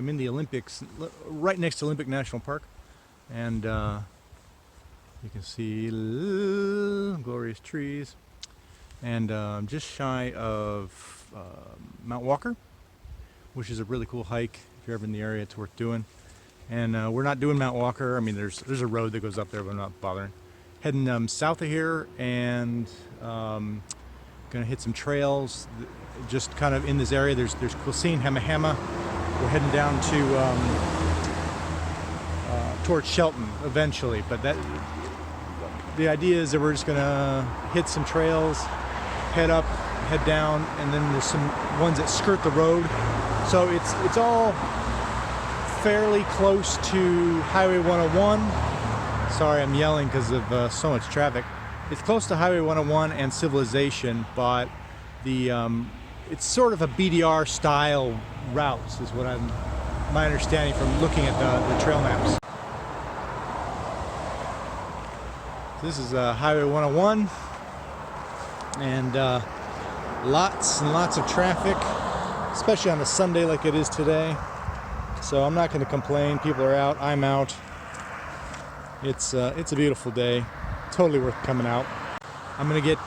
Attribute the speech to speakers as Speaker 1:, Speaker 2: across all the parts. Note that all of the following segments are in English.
Speaker 1: I'm in the Olympics, right next to Olympic National Park, and you can see glorious trees, and I'm just shy of Mount Walker, which is a really cool hike. If you're ever in the area, it's worth doing. And we're not doing Mount Walker. I mean, there's a road that goes up there, but I'm not bothering. Heading south of here, and gonna hit some trails just kind of in this area. There's Kawasaki, Hama. We're heading down to towards Shelton eventually, but the idea is that we're just gonna hit some trails, head up, head down, and then there's some ones that skirt the road. So it's all fairly close to Highway 101. Sorry, I'm yelling because of so much traffic. It's close to Highway 101 and Civilization, but it's sort of a BDR style routes, is what my understanding from looking at the trail maps. This is Highway 101, and lots and lots of traffic, especially on a Sunday like it is today. So I'm not going to complain. People are out. I'm out. It's a beautiful day. Totally worth coming out. I'm going to get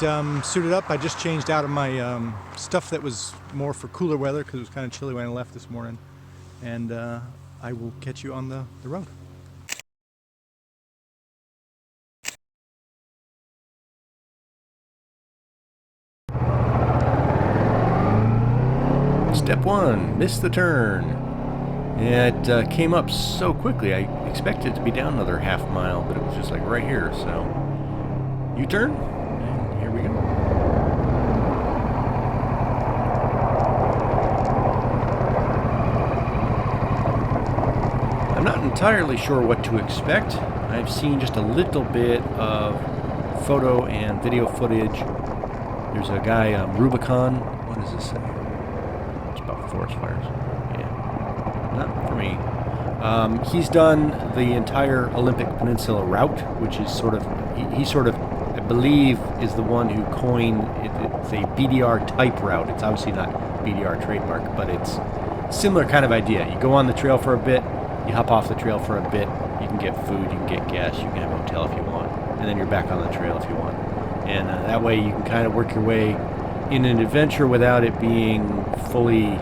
Speaker 1: suited up. I just changed out of my stuff that was more for cooler weather because it was kind of chilly when I left this morning. And I will catch you on the road.
Speaker 2: Step 1, miss the turn. Yeah, it came up so quickly. I expected it to be down another half mile, but it was just like right here. So, U-turn, and here we go. I'm not entirely sure what to expect. I've seen just a little bit of photo and video footage. There's a guy, Rubicon. What does this say? It's about forest fires. Not for me. He's done the entire Olympic Peninsula route, which is sort of, he sort of, I believe, is the one who coined it. It's a BDR type route. It's obviously not BDR trademark, but it's similar kind of idea. You go on the trail for a bit, you hop off the trail for a bit, you can get food, you can get gas, you can have a hotel if you want, and then you're back on the trail if you want. And that way you can kind of work your way in an adventure without it being fully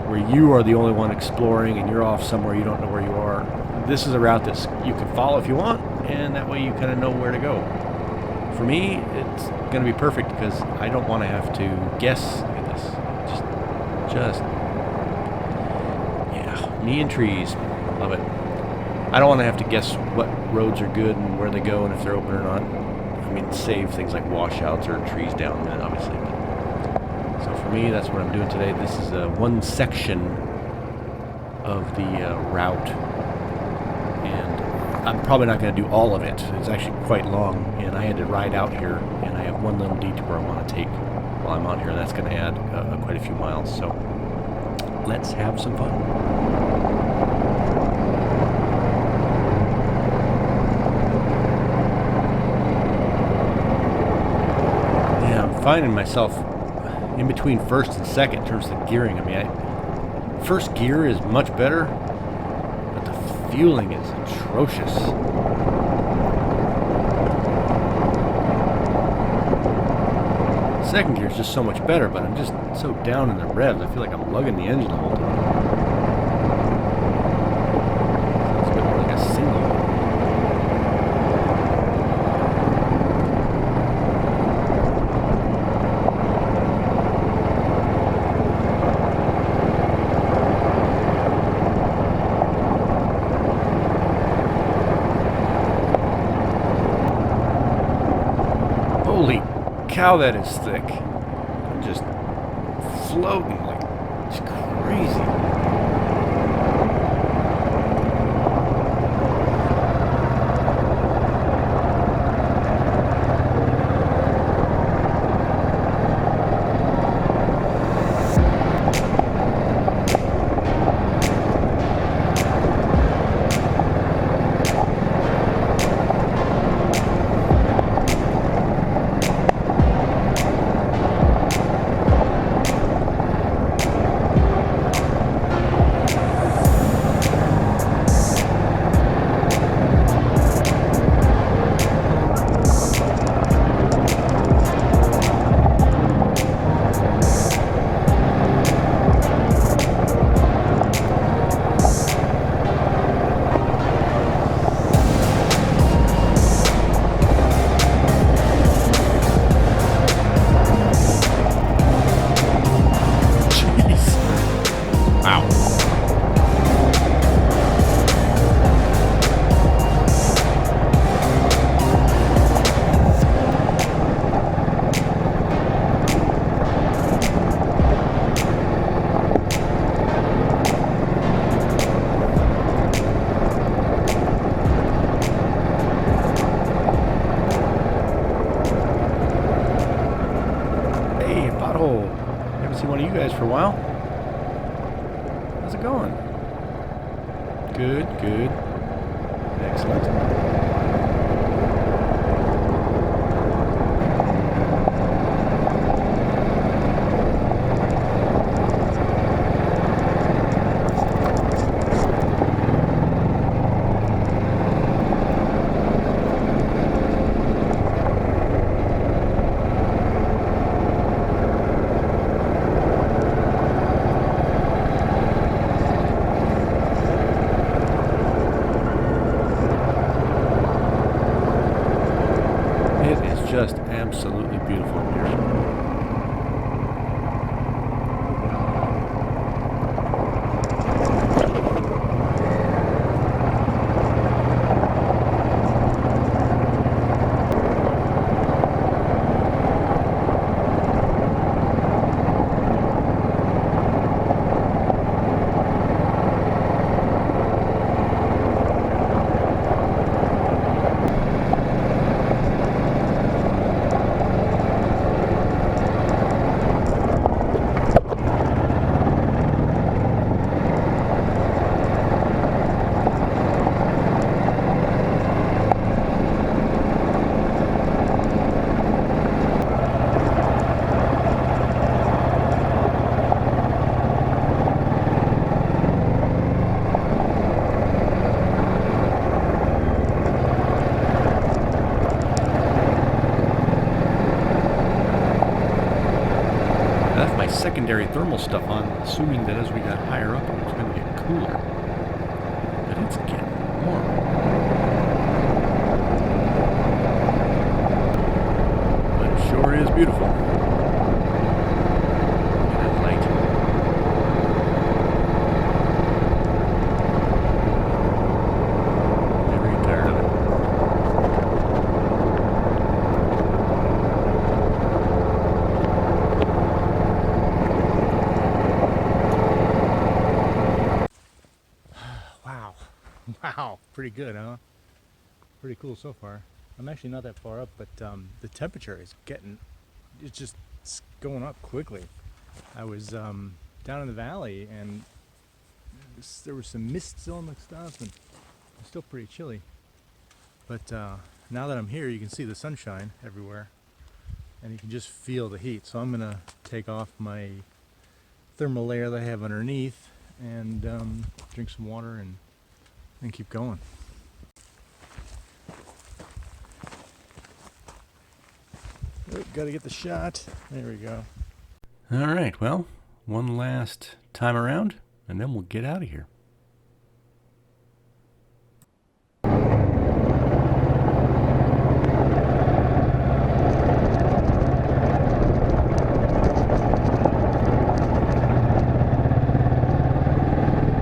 Speaker 2: where you are the only one exploring and you're off somewhere you don't know where you are. This is a route that you can follow if you want, and that way you kind of know where to go. For me, it's going to be perfect because I don't want to have to guess at this. Just, yeah, me and trees. Love it. I don't want to have to guess what roads are good and where they go and if they're open or not. I mean, save things like washouts or trees down, obviously. So for me, that's what I'm doing today. This is one section of the route, and I'm probably not going to do all of it. It's actually quite long, and I had to ride out here, and I have one little detour I want to take while I'm on here, and that's going to add quite a few miles. So let's have some fun. Yeah, I'm finding myself in between first and second in terms of gearing. I mean, first gear is much better, but the fueling is atrocious. Second gear is just so much better, but I'm just so down in the revs. I feel like I'm lugging the engine the whole time. Sounds good, more like a single. Holy cow, that is thick. I'm just floating like it's crazy. a while. How's it going? Good, good. Excellent. Just absolutely beautiful here. Secondary thermal stuff on, assuming that as we got higher up it was going to get cooler. But it's getting warm. But it sure is beautiful. Look at that light. Very tired of it.
Speaker 1: Wow, pretty good, huh? Pretty cool so far. I'm actually not that far up, but the temperature is it's going up quickly. I was down in the valley, and there was some mist still in the stuff, and it's still pretty chilly. But now that I'm here, you can see the sunshine everywhere, and you can just feel the heat. So I'm gonna take off my thermal layer that I have underneath, and drink some water and keep going. Oh, gotta get the shot. There we go.
Speaker 2: All right, well, one last time around, and then we'll get out of here.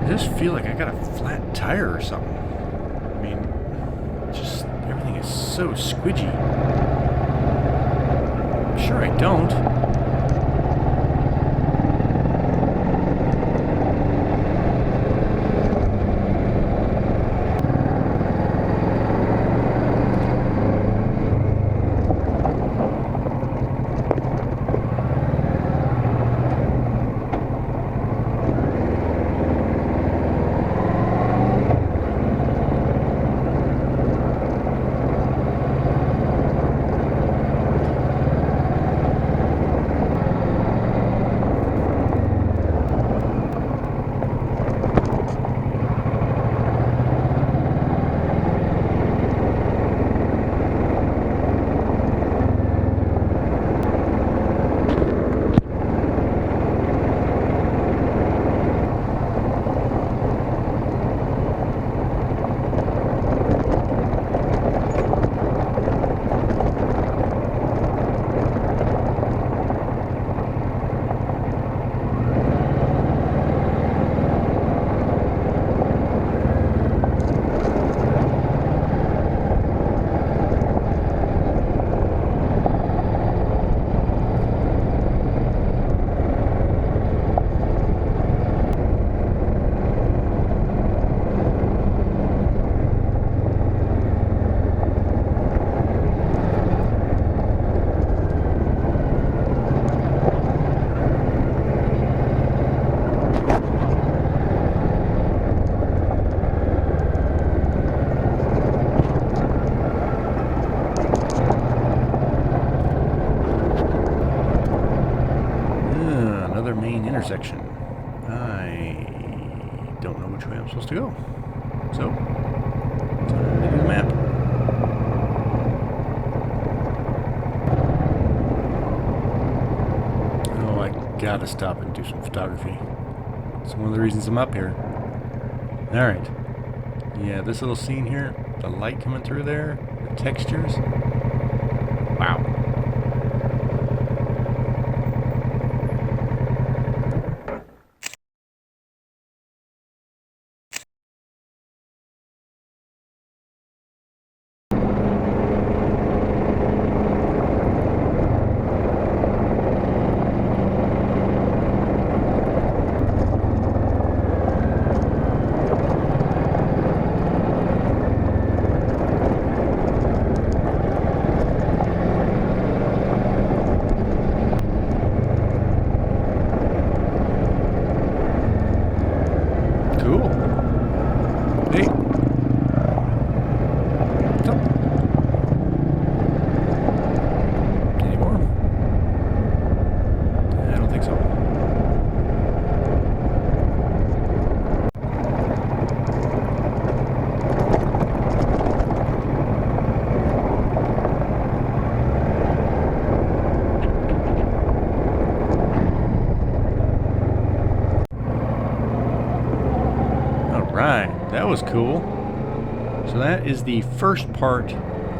Speaker 2: I just feel like I got a flat tire or something. I mean, just everything is so squidgy. I'm sure I don't. intersection. I don't know which way I'm supposed to go. So, time to do the map. Oh, I gotta stop and do some photography. It's one of the reasons I'm up here. Alright. Yeah, this little scene here, the light coming through there, the textures. Wow. Cool. Hey. Oh. Any more? I don't think so. Right, that was cool. So that is the first part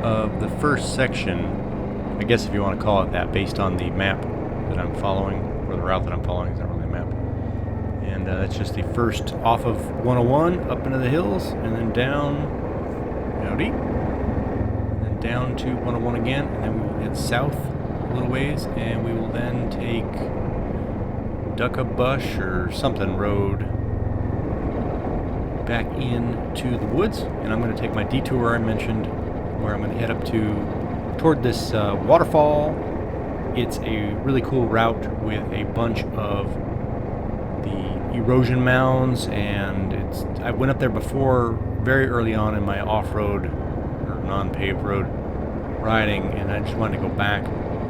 Speaker 2: of the first section, I guess if you want to call it that, based on the map that I'm following, or the route that I'm following is not really a map. And that's just the first off of 101, up into the hills, and then down, howdy, and then down to 101 again, and then we will head south a little ways, and we will then take Duckabush or something road back into the woods, and I'm going to take my detour I mentioned, where I'm going to head up toward this waterfall. It's a really cool route with a bunch of the erosion mounds, and I went up there before very early on in my off-road or non-paved road riding, and I just wanted to go back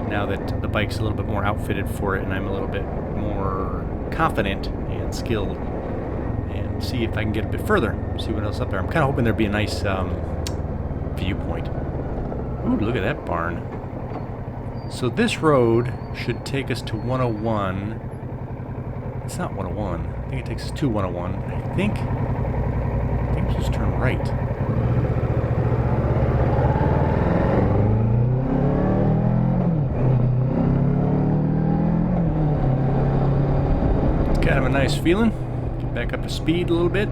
Speaker 2: now that the bike's a little bit more outfitted for it and I'm a little bit more confident and skilled, and see if I can get a bit further, see what else up there. I'm kind of hoping there'd be a nice viewpoint. Ooh, look at that barn. So this road should take us to 101. It's not 101. I think it takes us to 101. I think we'll just turn right. It's kind of a nice feeling. Get back up to speed a little bit.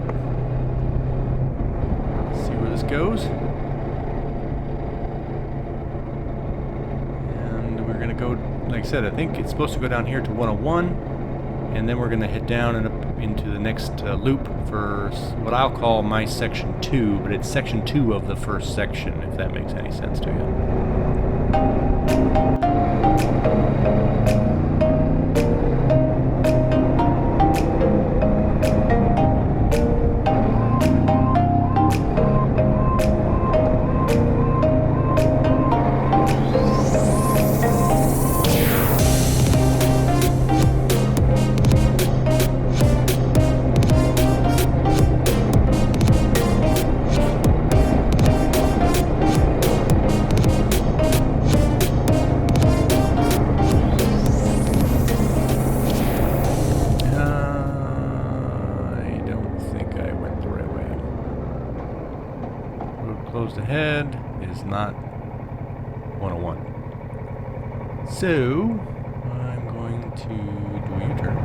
Speaker 2: See where this goes. Go, like I said, I think it's supposed to go down here to 101, and then we're going to head down and up into the next loop for what I'll call my section 2, but it's section 2 of the first section, if that makes any sense to you. Closed ahead is not 101. So I'm going to do a U-turn.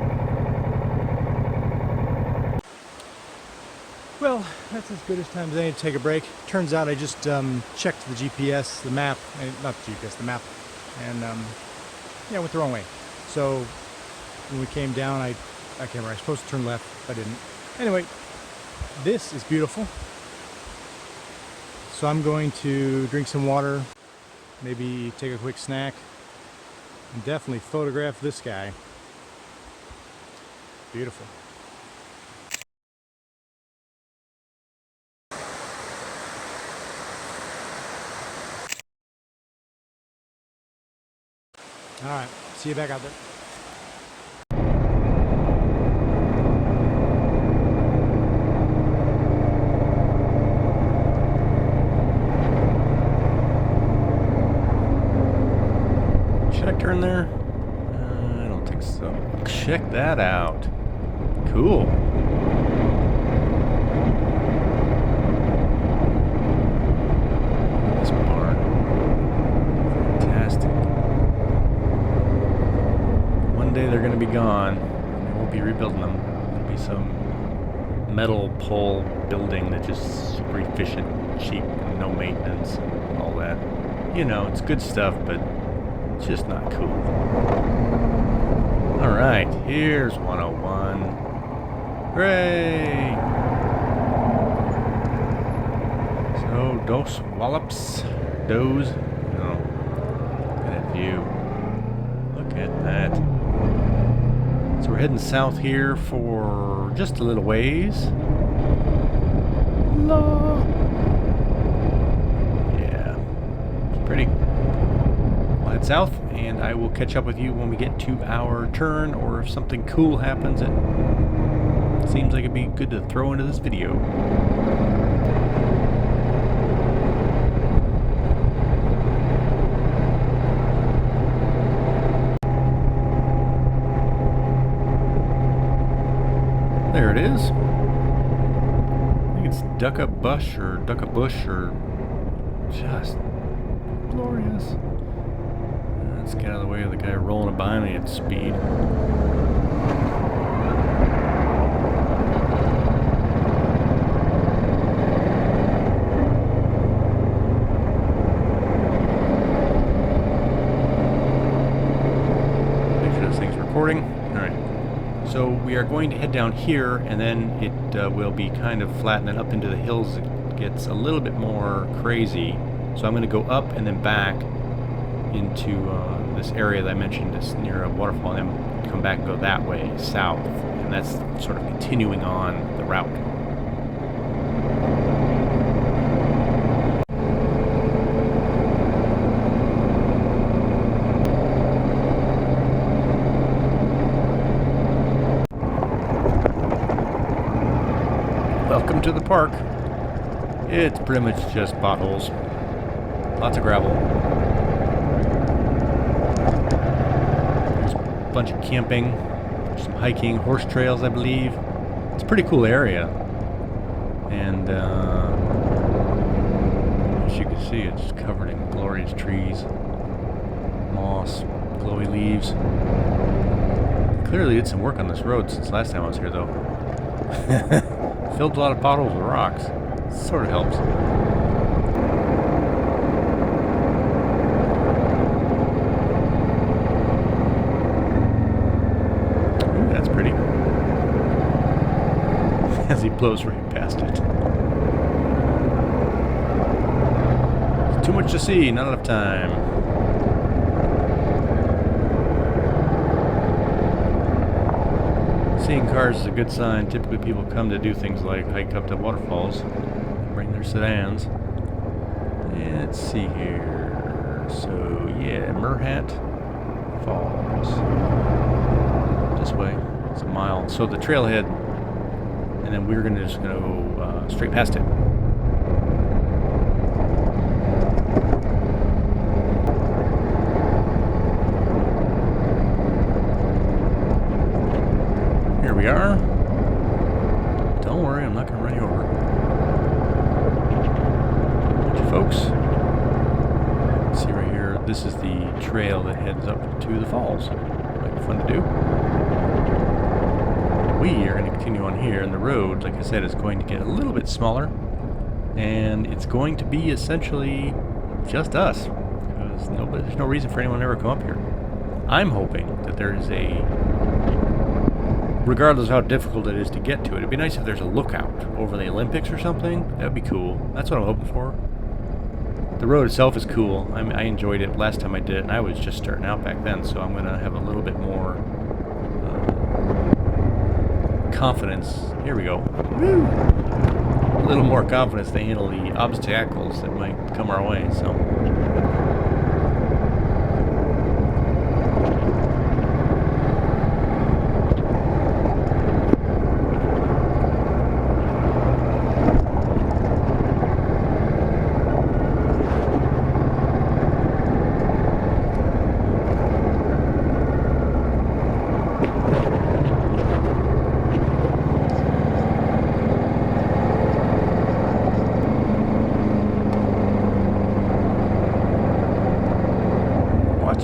Speaker 1: Well, that's as good as time as any to take a break. Turns out I just checked the GPS, the map, not the GPS, the map, and yeah, I went the wrong way. So when we came down, I can't remember, I was supposed to turn left, I didn't. Anyway, this is beautiful. So I'm going to drink some water, maybe take a quick snack, and definitely photograph this guy. Beautiful. All right, see you back out there.
Speaker 2: turn there? I don't think so. Check that out. Cool. This barn. Fantastic. One day they're going to be gone. They won't be rebuilding them. There'll be some metal pole building that's just super efficient, cheap, no maintenance, and all that. You know, it's good stuff, but it's just not cool. Alright, here's 101. Hooray! So, dos wallops. Doze. No. Look at that view. Look at that. So we're heading south here for just a little ways. La. Yeah. It's pretty. We'll head south, and I will catch up with you when we get to our turn, or if something cool happens that seems like it'd be good to throw into this video. There it is. I think it's Duck Up Bush or just glorious. Let's get out of the way of the guy rolling by me at speed. Make sure this thing's recording. Alright. So we are going to head down here, and then it will be kind of flat, and then up into the hills it gets a little bit more crazy. So I'm going to go up and then back into this area that I mentioned is near a waterfall, and then come back and go that way, south. And that's sort of continuing on the route. Welcome to the park. It's pretty much just potholes. Lots of gravel. There's a bunch of camping, some hiking, horse trails, I believe. It's a pretty cool area. And as you can see, it's covered in glorious trees, moss, glowy leaves. Clearly did some work on this road since last time I was here, though. Filled a lot of potholes with rocks. Sort of helps. Ooh, that's pretty. As he blows right past it. It's too much to see, not enough time. Seeing cars is a good sign. Typically people come to do things like hike up to waterfalls, bring their sedans. Let's see here. So yeah, Merhat Falls. This way. It's a mile. So the trailhead, and then we're just gonna go straight past it. Here we are. Don't worry, I'm not going to run you over. Bunch of folks. See right here, this is the trail that heads up to the falls. Might be fun to do. We are going to continue on here, and the road, like I said, is going to get a little bit smaller. And it's going to be essentially just us. Because there's no reason for anyone to ever come up here. I'm hoping that there is regardless of how difficult it is to get to it, it'd be nice if there's a lookout over the Olympics or something. That'd be cool. That's what I'm hoping for. The road itself is cool. I enjoyed it last time I did it, and I was just starting out back then, so I'm going to have a little bit more confidence. Here we go. Woo! A little more confidence to handle the obstacles that might come our way, so...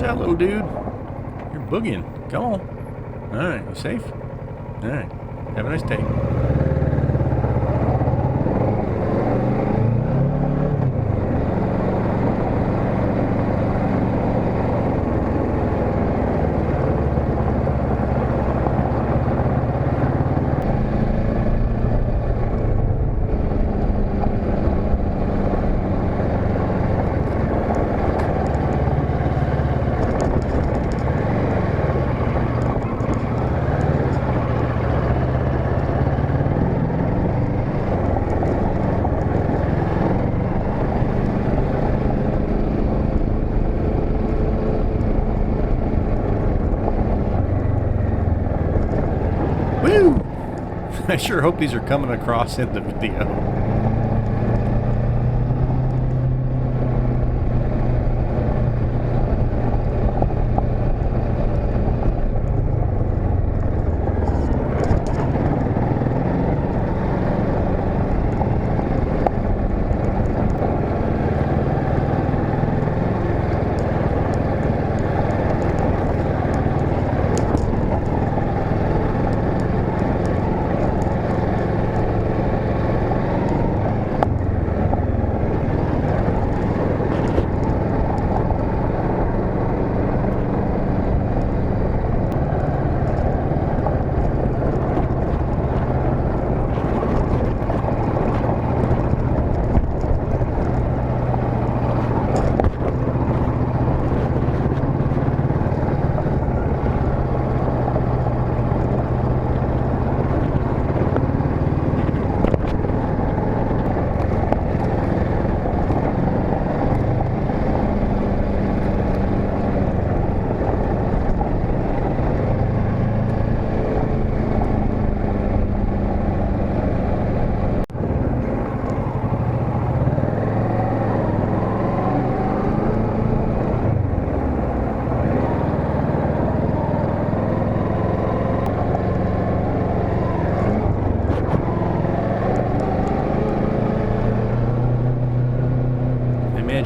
Speaker 2: out, little dude. You're boogieing. Come on. All right, you safe? All right. Have a nice day. Woo! I sure hope these are coming across in the video.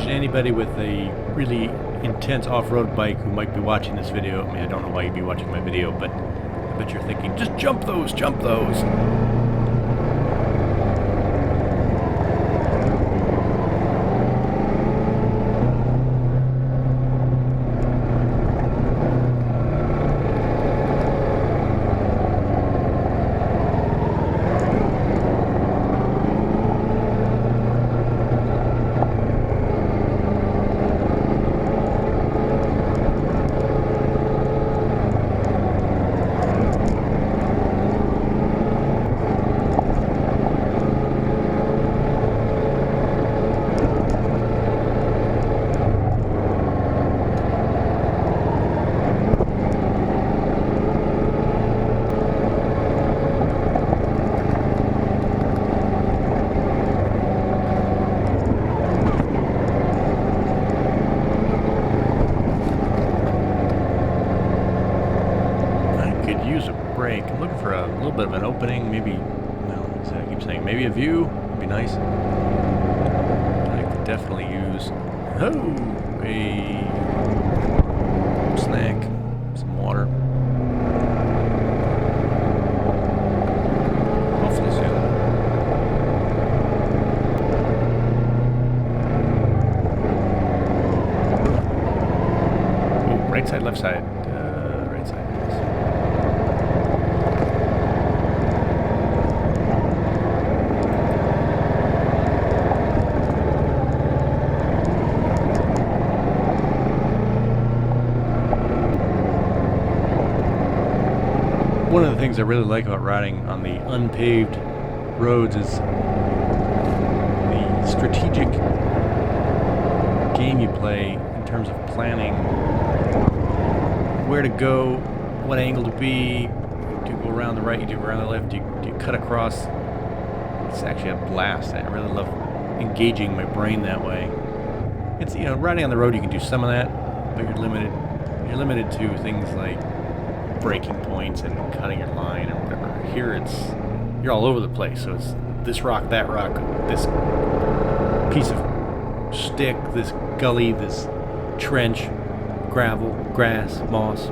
Speaker 2: Anybody with a really intense off-road bike who might be watching this video, I mean, I don't know why you'd be watching my video, but I bet you're thinking, just jump those, jump those. I'm looking for a little bit of an opening, maybe, no, I keep saying, maybe a view would be nice. I could definitely use, a snack, some water. Hopefully soon. Oh, right side, left side. Right side, yes. One of the things I really like about riding on the unpaved roads is the strategic game you play in terms of planning where to go, what angle to be. Do you go around the right, you do around the left, do you cut across. It's actually a blast. I really love engaging my brain that way. It's, you know, riding on the road you can do some of that, but you're limited. You're limited to things like breaking points and cutting your line or whatever. Here you're all over the place, so it's this rock, that rock, this piece of stick, this gully, this trench, gravel, grass, moss,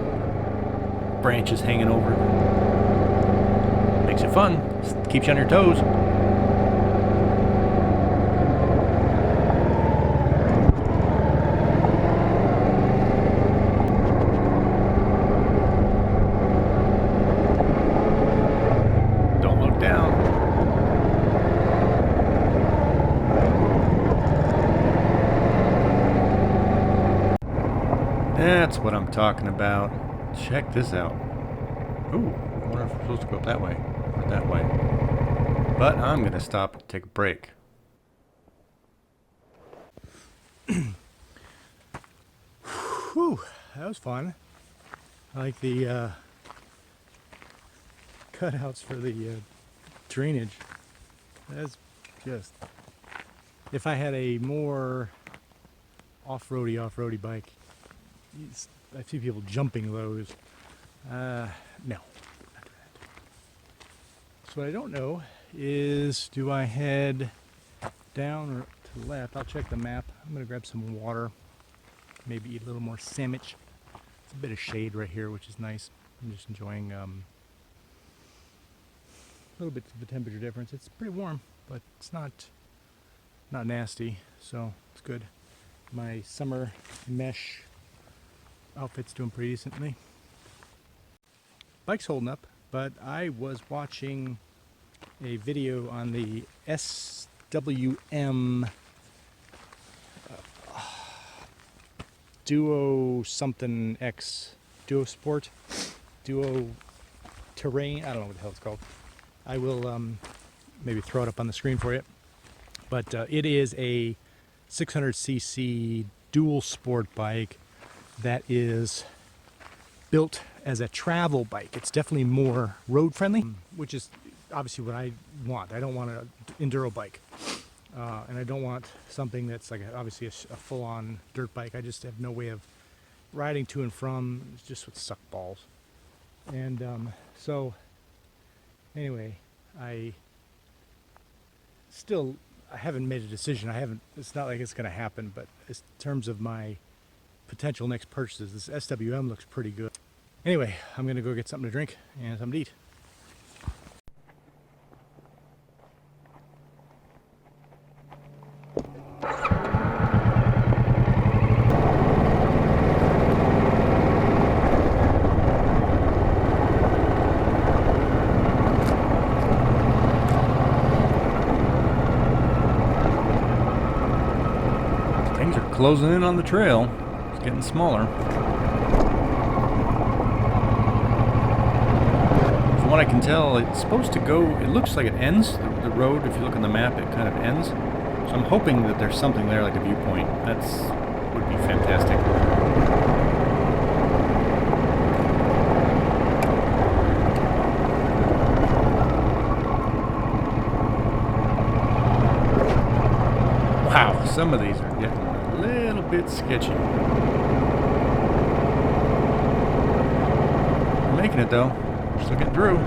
Speaker 2: branches hanging over. Makes it fun. Keeps you on your toes. Don't look down. That's what I'm talking about. Check this out. Ooh, I wonder if we're supposed to go up that way or that way. But I'm going to stop and take a break.
Speaker 1: Whew, that was fun. I like the cutouts for the drainage. That's just... If I had a more off-roady bike, I see people jumping those. No, not do that. So what I don't know is, do I head down or to the left? I'll check the map. I'm going to grab some water, maybe eat a little more sandwich. It's a bit of shade right here, which is nice. I'm just enjoying a little bit of the temperature difference. It's pretty warm, but it's not nasty, so it's good. My summer mesh outfit's doing pretty decently. Bike's holding up, but I was watching a video on the SWM Duo something X, Duo Sport, Duo Terrain, I don't know what the hell it's called. I will maybe throw it up on the screen for you. But it is a 600cc dual sport bike that is built as a travel bike. It's definitely more road friendly, which is obviously what I want. I don't want an enduro bike. And I don't want something that's like obviously a full-on dirt bike. I just have no way of riding to and from. It's just would suck balls. And so anyway, I haven't made a decision. It's not like it's going to happen, but in terms of my potential next purchases, this SWM looks pretty good. Anyway, I'm going to go get something to drink and something to eat.
Speaker 2: Closing in on the trail. It's getting smaller. From what I can tell, it's supposed to go, it looks like it ends. The road, if you look on the map, it kind of ends. So I'm hoping that there's something there like a viewpoint. Would be fantastic. Wow, some of these are getting a little bit sketchy. We're making it though. We're still getting through.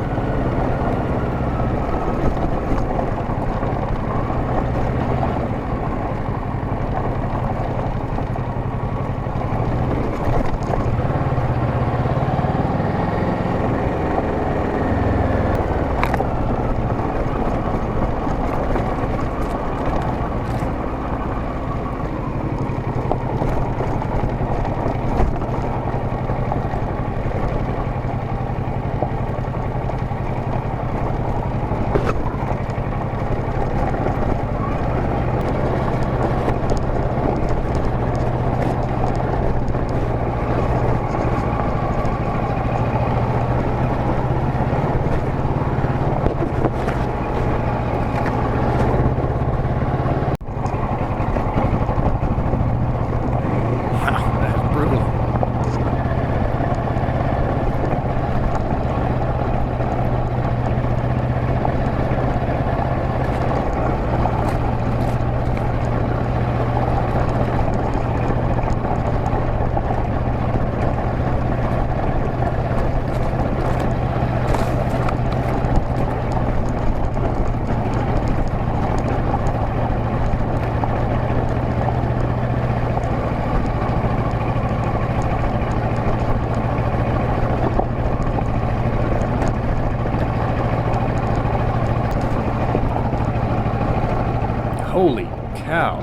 Speaker 2: Wow.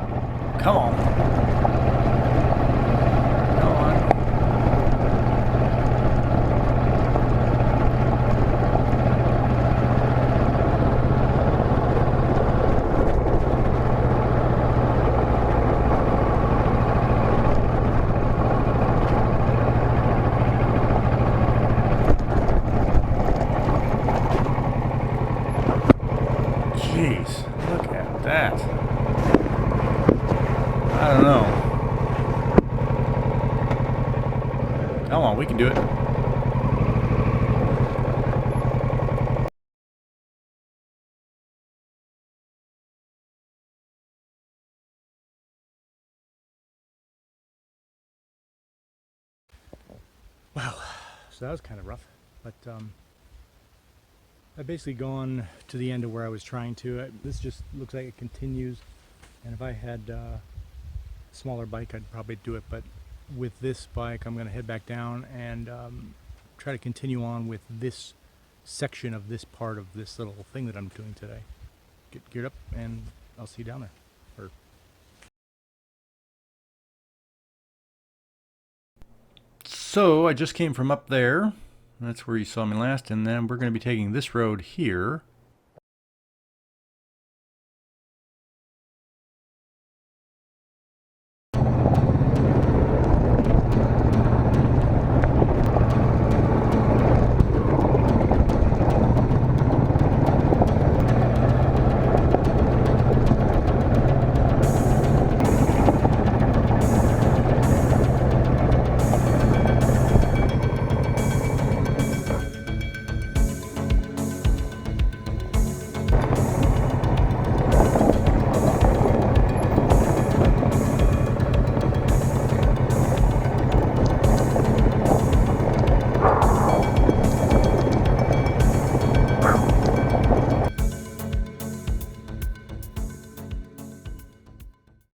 Speaker 2: Come on. Come on. Jeez, look at that. I don't know. Come on, we can do it.
Speaker 1: Wow, so that was kind of rough, but I've basically gone to the end of where I was trying to. This just looks like it continues, and if I had a smaller bike, I'd probably do it, but with this bike, I'm going to head back down and try to continue on with this section of this part of this little thing that I'm doing today. Get geared up, and I'll see you down there. Or
Speaker 2: So I just came from up there. That's where you saw me last, and then we're going to be taking this road here.